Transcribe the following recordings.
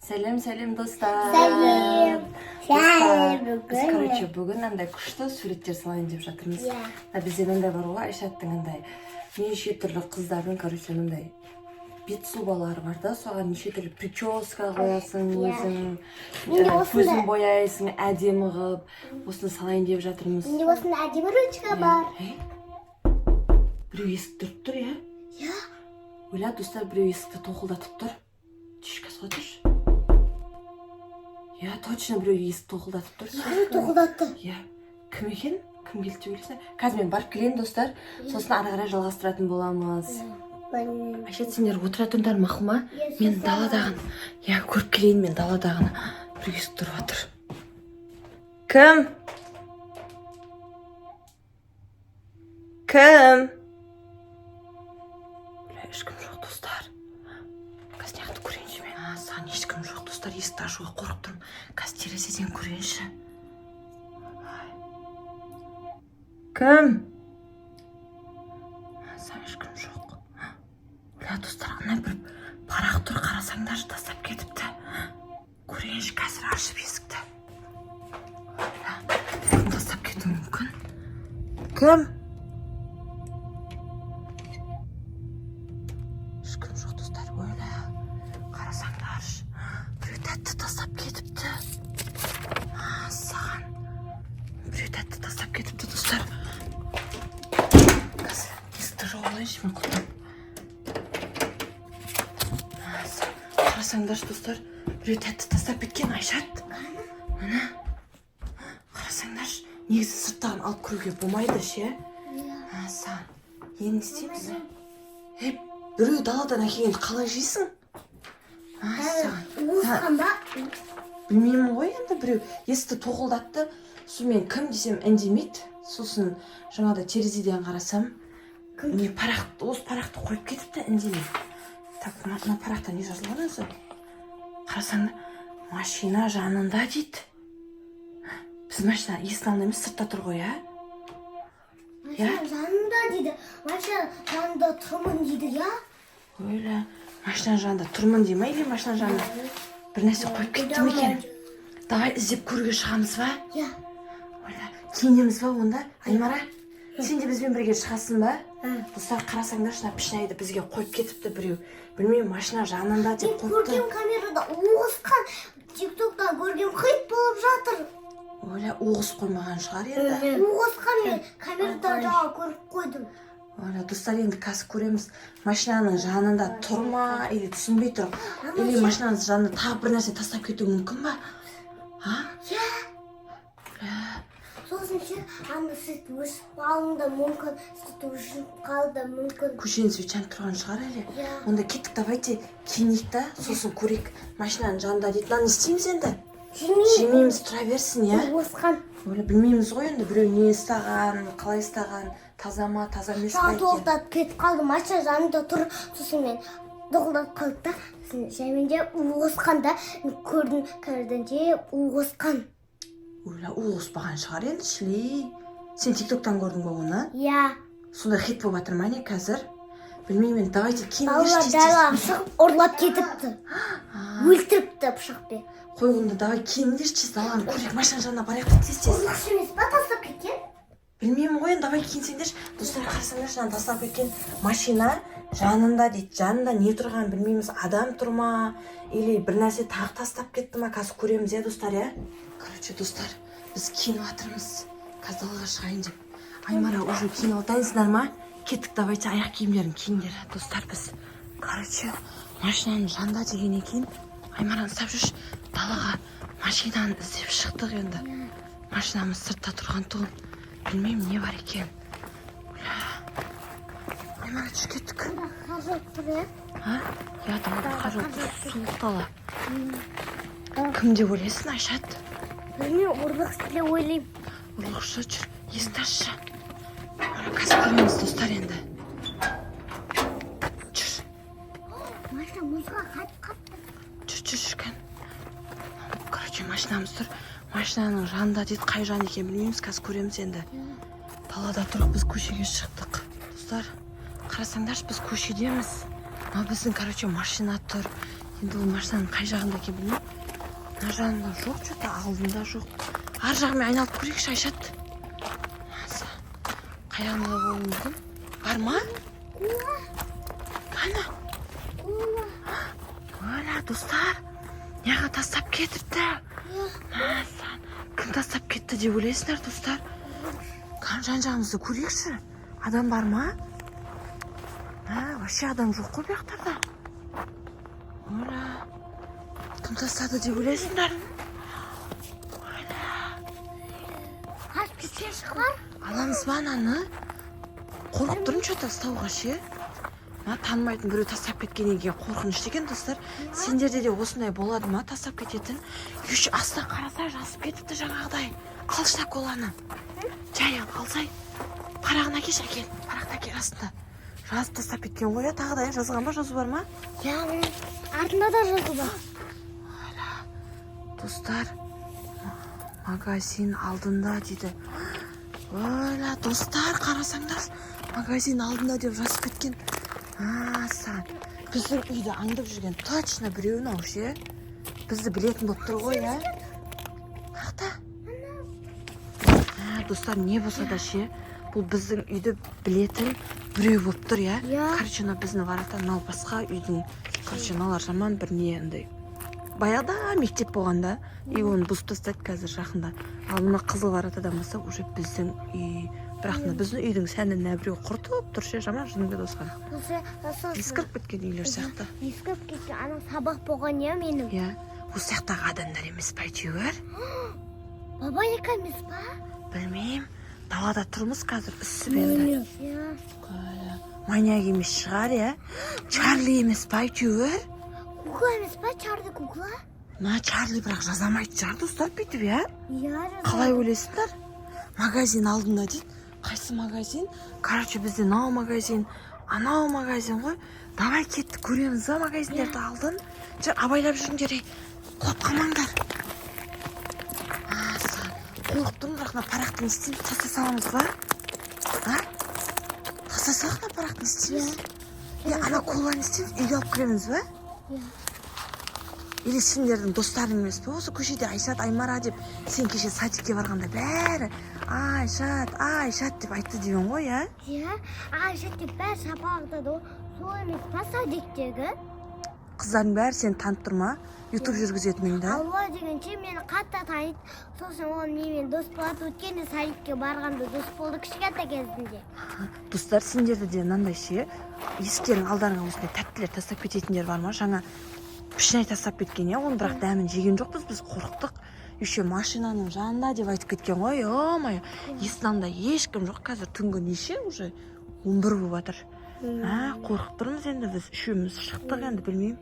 Сәлем достар. Сәлем. Біз, короче, бүгін андай күшті суреттер салайын деп жатырмыз. Бізде мындай бар ғой, Айшаттың андай неше түрлі қыздардың, короче, мындай бет сұлбалары бар да, соған неше түрлі прическа қоясың, өзің көзін бояйсың, әдемі қылып, осыны салайын деп жатырмыз. Менде осында әдемі ручка бар. Біреу есікті тұрып тұр, иә? Иә. Ойла, достар, біреу есікті тоқылдатып тұр. Түшке соға тұршы. Я, точно біреу есік тоқылдатып тұр. Тоқылдатты. Я, кім екен? Кім келді деп ойлайсың? Қазір мен барып келейін, достар. Сосын ары қарай жалғастыратын боламыз. Айшат, сендер отыра тұрыңдар, мақұл ма? Мен даладағын, я көріп келейін, мен даладағын. Біреу есік тұрып жатыр. Кім? Кім? Ешкім жоқ, достар. Қазір неғықты көрейінші мен. Саған ешкім жоқ, достар. Есікті ашуға қорқып тұрмын. Қазір терезеден көрейінші. Кім? Саған ешкім жоқ. Ля, достар, ана бір парақ тұр, қарасаңдар, тастап кетіпті. Көрейінші, қазір ашып есікті. Ля, тастап кетуі мүмкін. Кім? Ешкім жоқ, достар, өлі. Қарасаңдар, біреу тәтті тастап кетіпті. Саған біреу тәтті тастап кетіпті, достар. Қазір есікті жауып алайыншы, мен құлдым. Қарасаңдар, достар, біреу тәтті тастап кеткен. Айшат, міне. Қарасаңдар, негізі сырттан алып кіруге болмайды, ше? Саған енді істейміз. Біреу даладан әкелгенді қалай жейсің? Уысқан ба? Білмеймін ғой, енді біреу есікті тоқылдатты. Сосын кім десем үндемейді. Сосын жаңағыда терезеден қарасам, осы парақты қойып кетіпті, үндемейді. Так, мына парақта не жазылған өзі? Қарасаң, машина жанында дейді. Біз машина есіктің алдында емес, сыртта тұр ғой, ә? Машина жанында дейді. Машина жанында тұрмын дейді, я? Ойлы, машина жанында тұрмын дей ма, или машина жанында бір нәрсе қойып кетті ме екен? Давай іздеп көруге шығамыз ба? Я. Ойлы, киінеміз ба онда? Аймара, сен де бізбен бірге шығасың ба? Достар, қарасаңдар, пішнайды бізге қойып кетіпті біреу. Білмеймін, машина жанында деп қойыпты. Мен көргем камерада уысқан, тиктоктан көргем хит болып жатыр. Ойла, оғыз қоймаған шығар енді. Уысқан мен камерада жаңа көріп қойдым. Ойла, достар, енді қазір көреміз. Машинаның жанында тұр ма, или түсінбей тұр. Или машинаның жанында тағы бір нәрсе тастап кетуі мүмкін ба? Иә. Сосын ше, анда сүт өшіп қалында мүмкін, сүт өшіп қалды мүмкін. Көшенің свечан тұрған шығар әлі. Онда кеттік, давайте киінейік та, сосын көрейік. Машинаның жанында дейді. Наны істейміз енді? Жемейміз, тұра берсін, я? Осқан. Ойлы, білмейміз ғой енді, біреу не істаған, қалай істаған, таза ма, таза емес па екен. Тоқтап кетіп қалды, машина жанында тұр. Сосын мен тоқтап қалды да, жәйменде осқанда көрдім кәрденде осқан. Ойла, оғыспаған шығар енді, шілей. Сен тиктоктан көрдің ба оны? Иә. Сонда хит болып жатыр ма не қазір? Білмеймін, давайте кейін Далаға шығып ұрлап кетіпті. Өлтіріпті пышақпен. Қой онда, давай киіңдерші тез даланы көрейік, машина жанына барайық тез. Ұрлақшы емес па тастап кеткен? Білмеймін ғой, давай киінсеңдерші. Достар, қарасаңдар, жаңа тастап кеткен машина жанында дейді. Жанында не тұрған білмейміз, адам тұр ма, или бір нәрсе тағы тастап кетті ма, қазір көреміз, иә, достар, иә? Короче, достар, біз киініп жатырмыз. Қазір далаға шығайын деп. Аймара, уже киініп отайынсыңдар ма? Кеттік, давайте аяқ киімдерін киіңдер, достар, біз. Короче, машинаның жанында дегеннен кейін Аймараны ұстап жүрші, далаға машинаны іздеп шықтық енді. Машинамыз сыртта тұрған тұғын. Білмеймін, не бар екен. Аймара, түш кеттік. Қажып тұр, е? Я, далада қажып тұр, суық дала. Кім деп ойлайсың, Айшат? Білмеймін, ұрлықшы деп ойлаймын. Ұрлықшы, жүр, есікті ашшы. Қазір көреміз, достар, енді. Жүр. Машина мұзға қатты. Жүрген. Короче, машинамыз тұр. Машинаның жанында дейді, қай жан екен білмейміз, қазір көреміз енді. Далада тұрып біз көшеге шықтық. Достар, қарасаңдаршы, біз көшедеміз. Біздің, короче, машина тұр. Енді ол машинаның қай жағында екен білмеймін. Мына жағында жоқ, что-то алдында жоқ. Ар жағымен айналып көрейікші, Айшат. Қай жағында болуы мүмкін? Бар ма? Қана? Оля, достар, неға тастап кетіпті? Масан, кім тастап кетті деп ойлайсыңдар, достар? Жан-жағымызды көрейікші. Адам бар ма? Вообще адам жоқ қой бұяқтарда. Оля, кім тастады деп ойлайсыңдар? Қашып кеткен шығар. Аламыз ба ананы? Қорқып тұрмын что-то ұстауға ше. Танымайтын біреу тастап кеткеннен кейін қорқынышты екен, достар. Сендерде де осындай болады ма, тастап кететін? Үйші астына қарасай, жазып кетіпті жаңағыдай. Алшына коланы. Жай алсай. Парағына кеш әкел. Парақта әкел астында. Жазып тастап кеткен ғой, тағыдай жазған ба, жазу бар ма? Артында да жазу бар. Достар, магазин алдында дейді. Оля, достар, қарасаңдар, магазин алдында деп жазып кеткен. Асан, біздің үйді аңдып жүрген точно біреуін ау ше. Бізді білетін болып тұр ғой, ә? Қақта? Достар, не болса да ше, бұл біздің үйді білетін біреу болып тұр, ә? Короче, біздің варата, мынау басқа үйдің, короче, мыналар жаман бір не андай. Баяғыда мектеп болғанда, и оны бұзып тастайды қазір жақында. Ал мына қызыл варатадан бастап уже біздің үй. Бірақ біздің үйдің сәнін біреу құртып тұр ше, жаман жыныңды достар. Ескіріп кеткен үйлер сияқты. Ескіріп кеткен, ана сабақ болған я менің. Иә, осы сияқтағы адамдар емес па әйтеуір? Баба екі емес па? Білмеймін, далада тұрмыз қазір, үсіп енді. Маньяк емес шығар, иә? Чарли емес па әйтеуір? Кукла емес па, Чарли кукла? Чарли бірақ жазамайды шығар, достар, бүйтіп, иә? Иә, жазамайды. Қалай ойлайсыңдар? Магазин алдында дейді. Қайсы магазин? Короче, бізде мынау магазин, анау магазин ғой. Давай кеттік, көреміз ба магазиндерді алдын? Абайлап жүріңдер, құлап қалмаңдар. Қорқып тұрмын, бірақ парақты не істейміз? Таста саламыз ба? Таста салақ на парақты не істейміз? Ана коланы істейміз, үйге алып кіреміз ба? Или сендердің достарың емес пе? Осы көшеде Айшат, Аймара деп, сен кеше садикке барғанда бәрі Айшат деп айтты деген ғой, ә? Иә, Айшат деп бәрі шапағытады ғой. Сол емес па садиктегі? Қыздардың бәрі сені танып тұр ма? Ютуб жүргізетін енді. Алла дегенше мені қатты таниды. Сосын ол немен дос болады. Өткенде садикке барғанда дос болды кішкентай кезінде. Достар, сендерді де мынандай ше, есіктерің алдарыңа осындай тәттілер тастап кететіндер бар ма? Жаңа пішінай тастап кеткен, оны бірақ дәмін жеген жоқпыз, біз қорықтық. Еще машинаның жанында деп айтып кеткен ғой, ой, есіктің ешкім жоқ, қазір түнгі неше уже 11 болып жатыр. Қорқып тұрмыз енді біз, үшеуміз шықтық енді, білмеймін.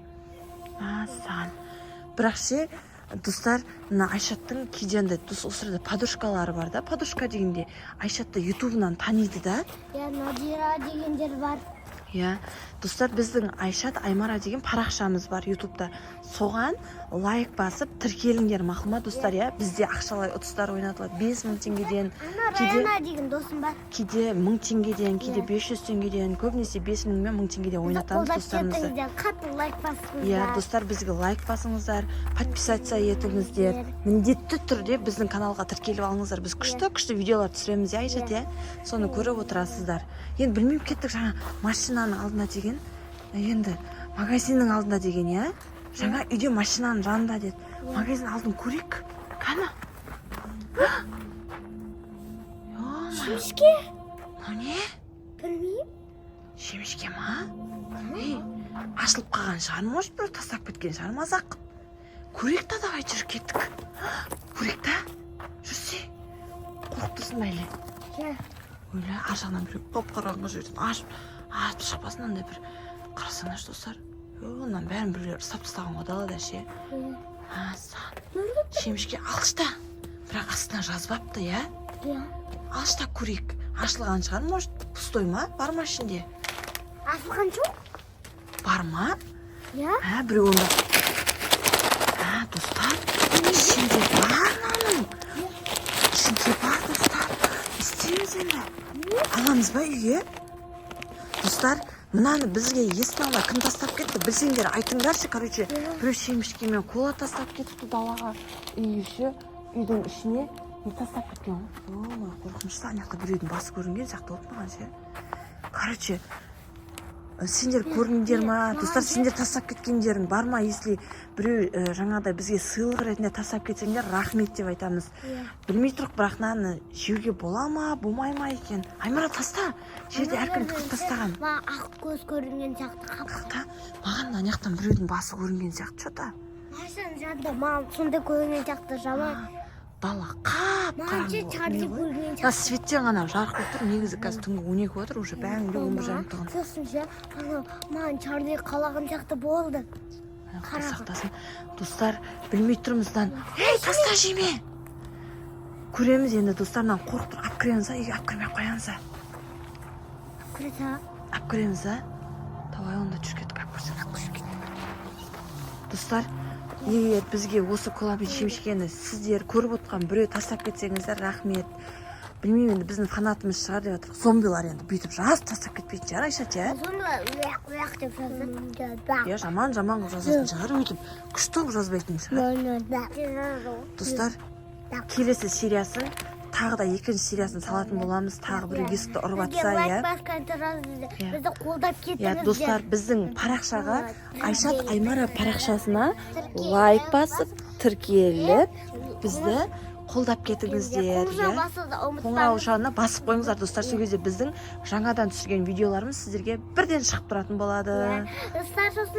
Асан. Бірақ ше, достар, мына Айшаттың кейде андай осы сырада подружкалары бар да, подружка дегенде Айшатты ютубынан таниды да. Иә, Надира дегендер бар. Иә, достар, біздің Айшат, Аймара деген парақшамыз бар ютубта. Соған лайк басып тіркеліңдер, мақұл ма, достар, иә? Бізде ақшалай ұтыстар ойнатылады 5000 теңгеден, Райана деген досым бар. Кейде 1000 теңгеден, кейде 500 теңгеден, көбінесе 5000 мен 1000 теңгеден ойнатамыз достарымызды. Қатты лайк басыңыздар. Иә, достар, бізге лайк басыңыздар, подписация етіңіздер. Міндетті түрде біздің каналға тіркеліп алыңыздар. Біз күшті видеолар түсіреміз, иә, Айшат, иә? Соны көріп отырасыздар. Енді білмеймін, кеттік жаңа машинаның алдында деген, енді магазиннің алдында деген, иә? Жаңа үйде машинаның жанында деді. Магазин алдын көрейік. Қана? Шемішке? Не? Білмеймін. Шемішке ма? Ашылып қалған шығар, может, бір тастап кеткен шығар, мазақ. Көрейік та, давай жүр кеттік. Көрейік та? Жүрсе. Қорықтырсын бәле. Өлі, аржағынан бір қоп-қараңғы жерден ашып шапасынан да бір қарасаңаш, достар. Онан бәрін біреулер ұстап тастаған ғой далада ше. Шемішке алшта. Бірақ астына жазбапты, иә? Алшта көрейік. Ашылған шығар, может, пустой ма? Бар ма ішінде? Ашылған жоқ? Бар ма? Иә. Біреу онда. Достар, ішінде бар наның. Ішінде бар, достар. Істейміз енді. Аламыз ба үйге? Достар, мынаны бізге есіне алмай кім тастап кетті білсеңдер айтыңдаршы. Короче, біреу шемішкемен кола тастап кетіпті далаға. Үй іші, үйдің ішіне не тастап кеткен. Ой, қорқынышты. Ана жақта біреудің басы көрінген сияқты болып маған ше. Короче, сендер көрдіңдер ма? Достар, сендер тастап кеткендерің бар ма? Если біреу жаңағыдай бізге сыйлық ретінде тастап кетсеңдер, рахмет деп айтамыз. Білмей тұрық, бірақ мынаны жеуге бола ма, болмай ма екен? Аймара, таста. Жерде әркім түкіріп тастаған. Маған ақ көз көрінген сияқты қапқа. Маған ана жақтан біреудің басы көрінген сияқты. Что-то Машинаның жанында маған сондай көрінген сияқты жаман. дала қап-қараңғы. Чарли көрінген сияқты. Светтен ғана жарық болып тұр. Негізі қазір түнгі 12 отыр, уже бәрінде 11 жарым тұғын. Сосын ше, маған Чарли қалаған сияқты болды. Сақтасын. Достар, білмей тұрмыздан. Ей, таста жеме! Көреміз енді достарынан қорқып тұр. Ап кіреміз, үйге ап кірмей қоямыз. Ап кіреміз, давай онда жүргеттік, ап көрсек. Достар, егер бізге осы коламен шемішкені сіздер көріп отқан біреу тастап кетсеңіздер, рахмет. Білмеймін, енді біздің фанатымыз шығар деп жатыр. Зомбилар енді бүйтіп жаз тастап кетпейтін шығар, Айша, че? Зомбилар ұяқ деп жазды. Жаман қылып жазатын шығар, өйтіп күшті қылып жазбайтын шығар. Достар, келесі сериясын тағы да екінші сериясын салатын боламыз. Тағы бір есікті ұрып атса, бізді қолдап кетіңіздер. Достар, біздің парақшаға Айшат Аймара парақшасына лайк басып, тіркеліп, бізді қолдап кетіңіздер. Қоңырау ошағына басып қойыңыздар, достар. Сол кезде біздің жаңадан түсірген видеоларымыз сіздерге бірден шығып тұратын болады. Достар, сосын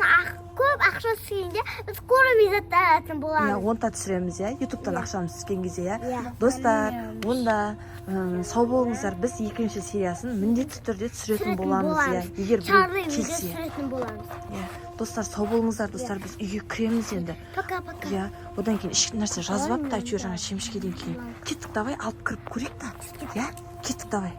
көп ақша түскенде біз коробизаттар алатын боламыз. Онда түсіреміз, ютубтан ақшамыз түскен кезде. Достар, онда сау болыңыздар. Біз екінші сериясын міндетті түрде түсіретін боламыз. Егер бұл келсе. Достар, сау болыңыздар. Достар, біз үйге кіреміз енді. Пока-пока. Одан кейін ешкі нәрсе жазып апты, әйтеуір жаңа шемішкеден кейін. Кеттік, давай алып кіріп көрейік та. Кеттік, давай.